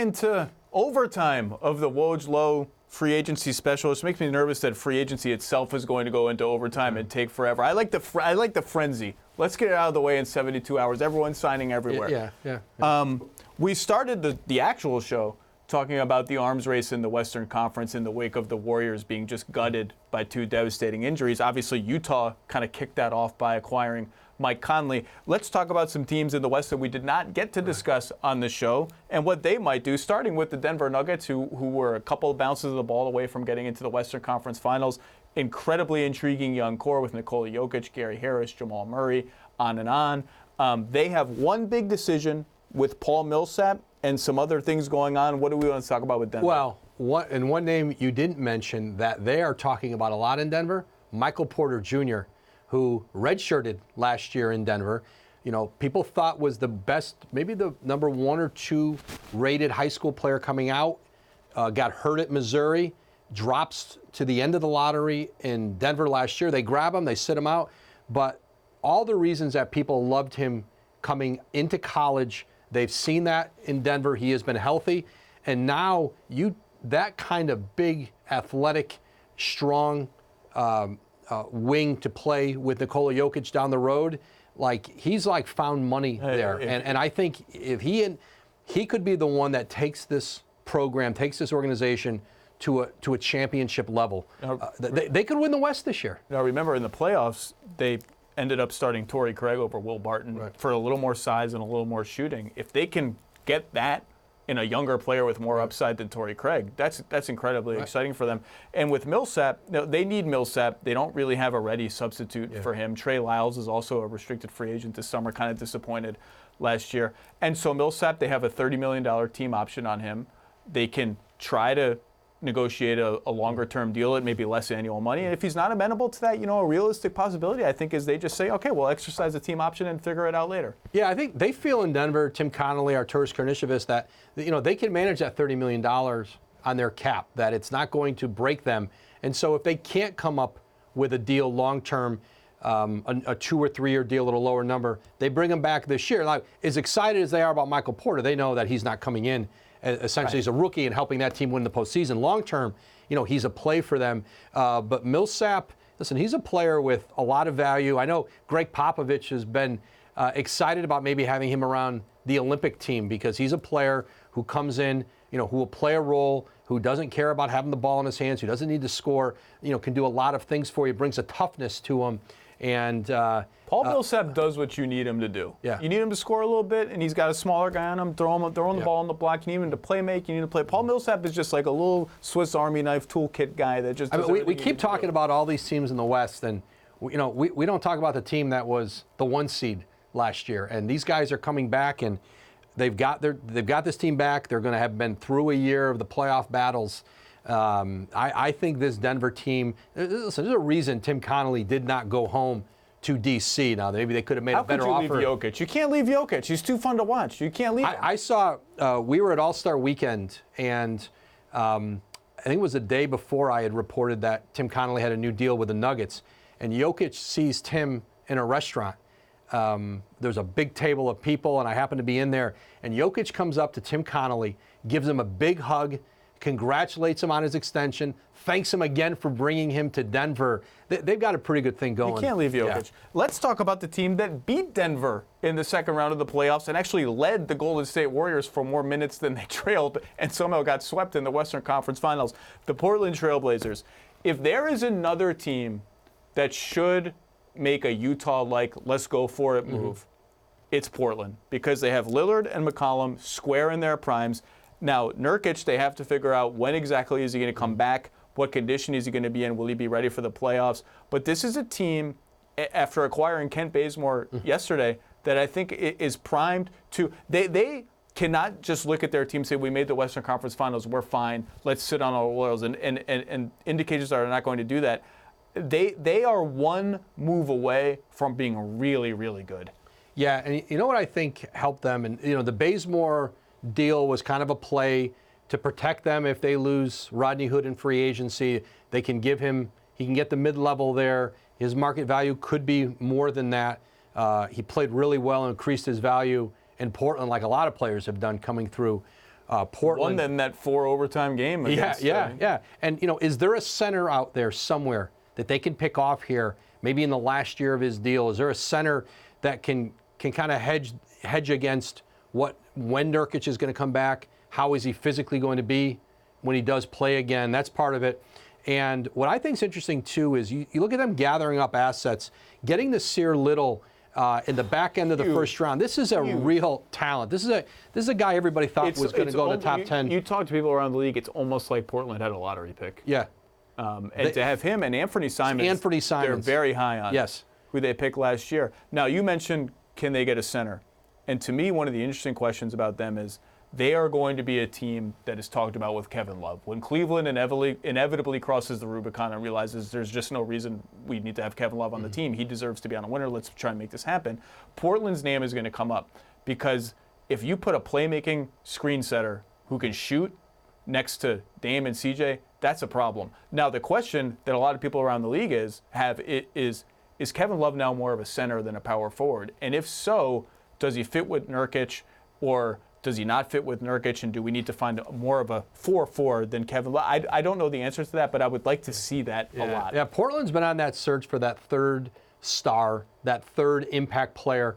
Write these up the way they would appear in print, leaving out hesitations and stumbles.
Into overtime of the Woj Lowe free agency special. It makes me nervous that free agency itself is going to go into overtime and take forever. I like the frenzy. Let's get it out of the way in 72 hours. Everyone's signing everywhere. Yeah. We started the actual show talking about the arms race in the Western Conference in the wake of the Warriors being just gutted by two devastating injuries. Obviously, Utah kind of kicked that off by acquiring Mike Conley. Let's talk about some teams in the West that we did not get to discuss on the show and what they might do, starting with the Denver Nuggets, who were a couple of bounces of the ball away from getting into the Western Conference Finals. Incredibly intriguing young core with Nikola Jokic, Gary Harris, Jamal Murray, on and on. They have one big decision with Paul Millsap and some other things going on. What do we want to talk about with Denver? Well, one name you didn't mention that they are talking about a lot in Denver, Michael Porter Jr., who redshirted last year in Denver. You know, people thought was the best, maybe the number 1 or 2 rated high school player coming out, got hurt at Missouri, drops to the end of the lottery in Denver last year. They grab him, they sit him out. But all the reasons that people loved him coming into college, they've seen that in Denver. He has been healthy. And now that kind of big, athletic, strong wing to play with Nikola Jokic down the road, he's found money there. And I think if he could be the one that takes this program, takes this organization to a championship level. They could win the West this year. Now remember, in the playoffs, they ended up starting Torrey Craig over Will Barton for a little more size and a little more shooting. If they can get that in a younger player with more upside than Torrey Craig, that's incredibly exciting for them. And with Millsap, they need Millsap. They don't really have a ready substitute for him. Trey Lyles is also a restricted free agent this summer, kind of disappointed last year. And so Millsap, they have a $30 million team option on him. They can try to negotiate a longer-term deal at maybe less annual money. And if he's not amenable to that, a realistic possibility, I think, is they just say, okay, we'll exercise the team option and figure it out later. Yeah, I think they feel in Denver, Tim Connolly, Arturas Karnisovas, that they can manage that $30 million on their cap, that it's not going to break them. And so if they can't come up with a deal long-term, a 2 or 3 year deal at a lower number, they bring him back this year. Like, as excited as they are about Michael Porter, they know that he's not coming in essentially as a rookie and helping that team win the postseason. Long term, he's a play for them. But Millsap, listen, he's a player with a lot of value. I know Greg Popovich has been excited about maybe having him around the Olympic team because he's a player who comes in, who will play a role, who doesn't care about having the ball in his hands, who doesn't need to score, can do a lot of things for you, brings a toughness to him. And Paul Millsap does what you need him to do. Yeah. You need him to score a little bit, and he's got a smaller guy on him, throwing the ball on the block. You need him to play make. You need to play. Paul Millsap is just like a little Swiss Army knife toolkit guy that just. We keep talking about all these teams in the West, and we don't talk about the team that was the 1 seed last year. And these guys are coming back, and they've got this team back. They're going to have been through a year of the playoff battles. I think this Denver team, listen, there's a reason Tim Connolly did not go home to D.C. Now, maybe they could have made a better offer. How could you leave Jokic? You can't leave Jokic. He's too fun to watch. You can't leave him. I saw, we were at All-Star Weekend, and I think it was the day before I had reported that Tim Connolly had a new deal with the Nuggets, and Jokic sees Tim in a restaurant. There's a big table of people, and I happen to be in there, and Jokic comes up to Tim Connolly, gives him a big hug, congratulates him on his extension, thanks him again for bringing him to Denver. They've got a pretty good thing going. You can't leave Jokic. Yeah. Let's talk about the team that beat Denver in the second round of the playoffs and actually led the Golden State Warriors for more minutes than they trailed and somehow got swept in the Western Conference Finals. The Portland Trail Blazers. If there is another team that should make a Utah-like let's go for it move, it's Portland, because they have Lillard and McCollum square in their primes. Now, Nurkic, they have to figure out when exactly is he going to come back, what condition is he going to be in, will he be ready for the playoffs. But this is a team, after acquiring Kent Bazemore yesterday, that I think is primed to – they cannot just look at their team and say, we made the Western Conference Finals, we're fine, let's sit on our laurels, and indicators are not going to do that. They are one move away from being really, really good. Yeah, and you know what I think helped them? And, the Bazemore – deal was kind of a play to protect them if they lose Rodney Hood in free agency. They can give him, he can get the mid-level there. His market value could be more than that. He played really well and increased his value in Portland like a lot of players have done coming through Portland. Won them that 4 overtime game against. Yeah. And, is there a center out there somewhere that they can pick off here, maybe in the last year of his deal? Is there a center that can kind of hedge against when Nurkic is going to come back? How is he physically going to be when he does play again? That's part of it. And what I think is interesting, too, is you look at them gathering up assets, getting the Sear Little in the back end of the first round. This is a real talent. This is a guy everybody thought was going to go in the top 10. You talk to people around the league, it's almost like Portland had a lottery pick. Yeah. And to have him and Anthony Simons, they're very high on. Yes. Who they picked last year. Now, you mentioned, can they get a center? And to me, one of the interesting questions about them is they are going to be a team that is talked about with Kevin Love. When Cleveland inevitably crosses the Rubicon and realizes there's just no reason we need to have Kevin Love on the team, he deserves to be on a winner, let's try and make this happen, Portland's name is going to come up. Because if you put a playmaking screen setter who can shoot next to Dame and CJ, that's a problem. Now, the question that a lot of people around the league is Kevin Love now more of a center than a power forward? And if so, does he fit with Nurkic, or does he not fit with Nurkic, and do we need to find more of a 4-4 than Kevin Love? I don't know the answers to that, but I would like to see that a lot. Yeah, Portland's been on that search for that third star, that third impact player.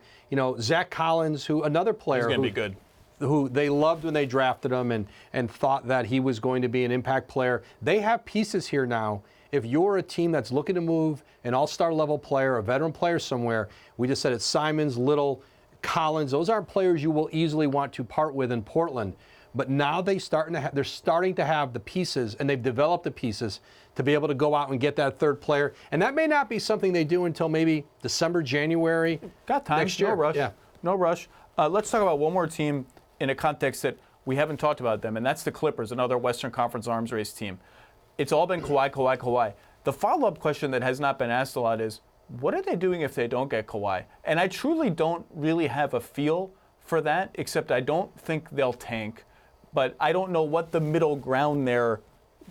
Zach Collins, another player He's going to be good. Who they loved when they drafted him and thought that he was going to be an impact player. They have pieces here now. If you're a team that's looking to move an all-star level player, a veteran player somewhere, we just said it's Simons, Little, Collins. Those aren't players you will easily want to part with in Portland. But now they're starting to have the pieces, and they've developed the pieces to be able to go out and get that third player. And that may not be something they do until maybe December, January. Got time. Next year. No rush. Yeah. No rush. Let's talk about one more team in a context that we haven't talked about them, and that's the Clippers, another Western Conference arms race team. It's all been Kawhi. The follow-up question that has not been asked a lot is, what are they doing if they don't get Kawhi? And I truly don't really have a feel for that, except I don't think they'll tank. But I don't know what the middle ground there,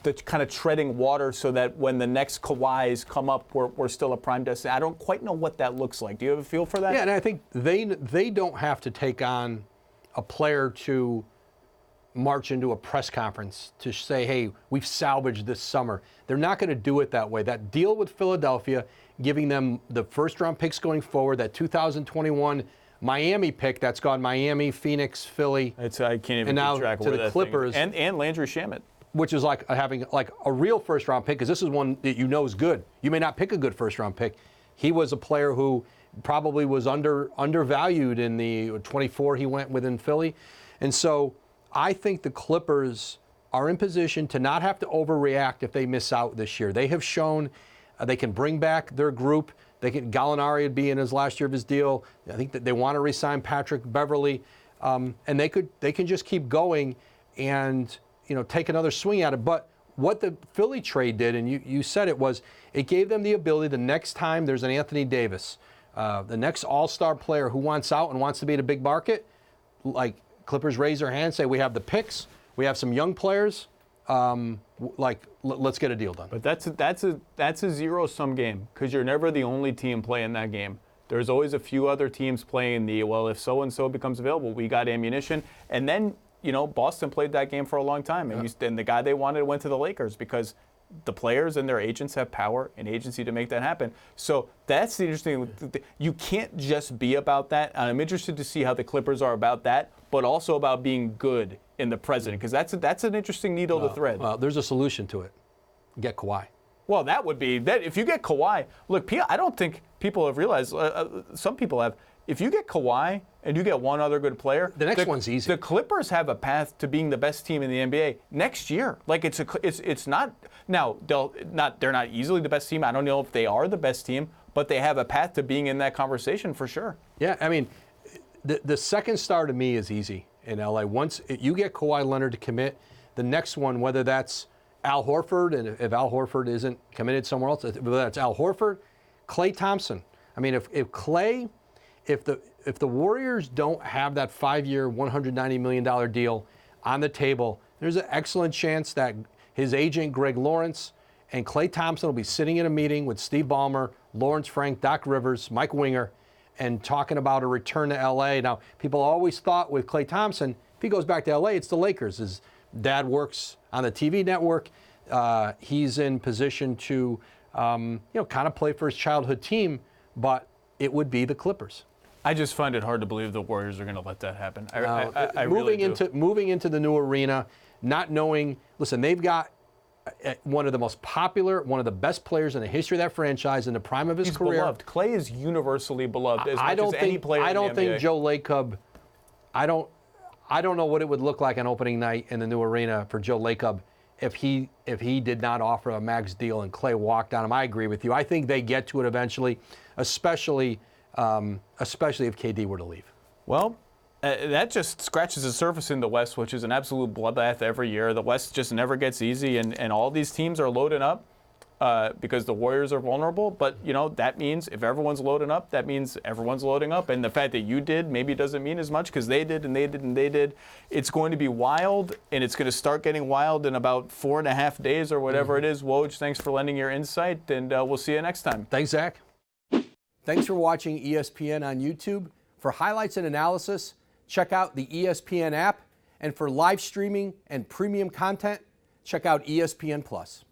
the kind of treading water so that when the next Kawhis come up, we're still a prime destination. I don't quite know what that looks like. Do you have a feel for that? Yeah, and I think they don't have to take on a player to march into a press conference to say, hey, we've salvaged this summer. They're not going to do it that way. That deal with Philadelphia, giving them the first-round picks going forward, that 2021 Miami pick, that's gone Miami, Phoenix, Philly. I can't even and now keep track of to where the that Clippers, thing is. And Landry Shamet. Which is like having like a real first-round pick, because this is one that you know is good. You may not pick a good first-round pick. He was a player who probably was undervalued in the 24 he went within Philly. And so I think the Clippers are in position to not have to overreact if they miss out this year. They have shown they can bring back their group. Gallinari would be in his last year of his deal. I think that they want to re-sign Patrick Beverley, and they can just keep going and take another swing at it. But what the Philly trade did, and you said it, was it gave them the ability the next time there's an Anthony Davis, the next all-star player who wants out and wants to be in a big market, like Clippers raise their hand, say we have the picks, we have some young players, let's get a deal done. But that's a zero-sum game, because you're never the only team playing that game. There's always a few other teams playing if so-and-so becomes available, we got ammunition. And then, Boston played that game for a long time, and the guy they wanted went to the Lakers because the players and their agents have power and agency to make that happen. So that's the interesting thing. You can't just be about that. And I'm interested to see how the Clippers are about that, but also about being good in the present, because that's an interesting needle to thread. Well, there's a solution to it. Get Kawhi. Well, that would be that. If you get Kawhi, look, I don't think people have realized. Some people have. If you get Kawhi and you get one other good player, the next one's easy. The Clippers have a path to being the best team in the NBA next year. Like it's not now. They're not easily the best team. I don't know if they are the best team, but they have a path to being in that conversation for sure. Yeah, I mean, the second star to me is easy in LA. Once you get Kawhi Leonard to commit, the next one, whether that's Al Horford, and if Al Horford isn't committed somewhere else, whether that's Al Horford, Klay Thompson. I mean, if the Warriors don't have that 5-year, $190 million deal on the table, there's an excellent chance that his agent, Greg Lawrence, and Klay Thompson will be sitting in a meeting with Steve Ballmer, Lawrence Frank, Doc Rivers, Mike Winger, and talking about a return to L.A. Now, people always thought with Klay Thompson, If he goes back to LA, it's the Lakers. His dad works on the TV network. He's in position to, kind of play for his childhood team, but it would be the Clippers. I just find it hard to believe the Warriors are going to let that happen. I really do. Moving into the new arena, not knowing. Listen, they've got one of the most popular, one of the best players in the history of that franchise in the prime of his He's career. Beloved. Klay is universally beloved as much as any player I don't in the NBA. think Joe Lacob. I don't know what it would look like on opening night in the new arena for Joe Lacob if he did not offer a max deal and Klay walked on him. I agree with you. I think they get to it eventually, especially if KD were to leave. Well, that just scratches the surface in the West, which is an absolute bloodbath every year. The West just never gets easy, and all these teams are loading up because the Warriors are vulnerable. But, that means if everyone's loading up, that means everyone's loading up. And the fact that you did maybe doesn't mean as much because they did and they did and they did. It's going to be wild, and it's going to start getting wild in about 4.5 days or whatever it is. Woj, thanks for lending your insight, and we'll see you next time. Thanks, Zach. Thanks for watching ESPN on YouTube. For highlights and analysis, check out the ESPN app. And for live streaming and premium content, check out ESPN+.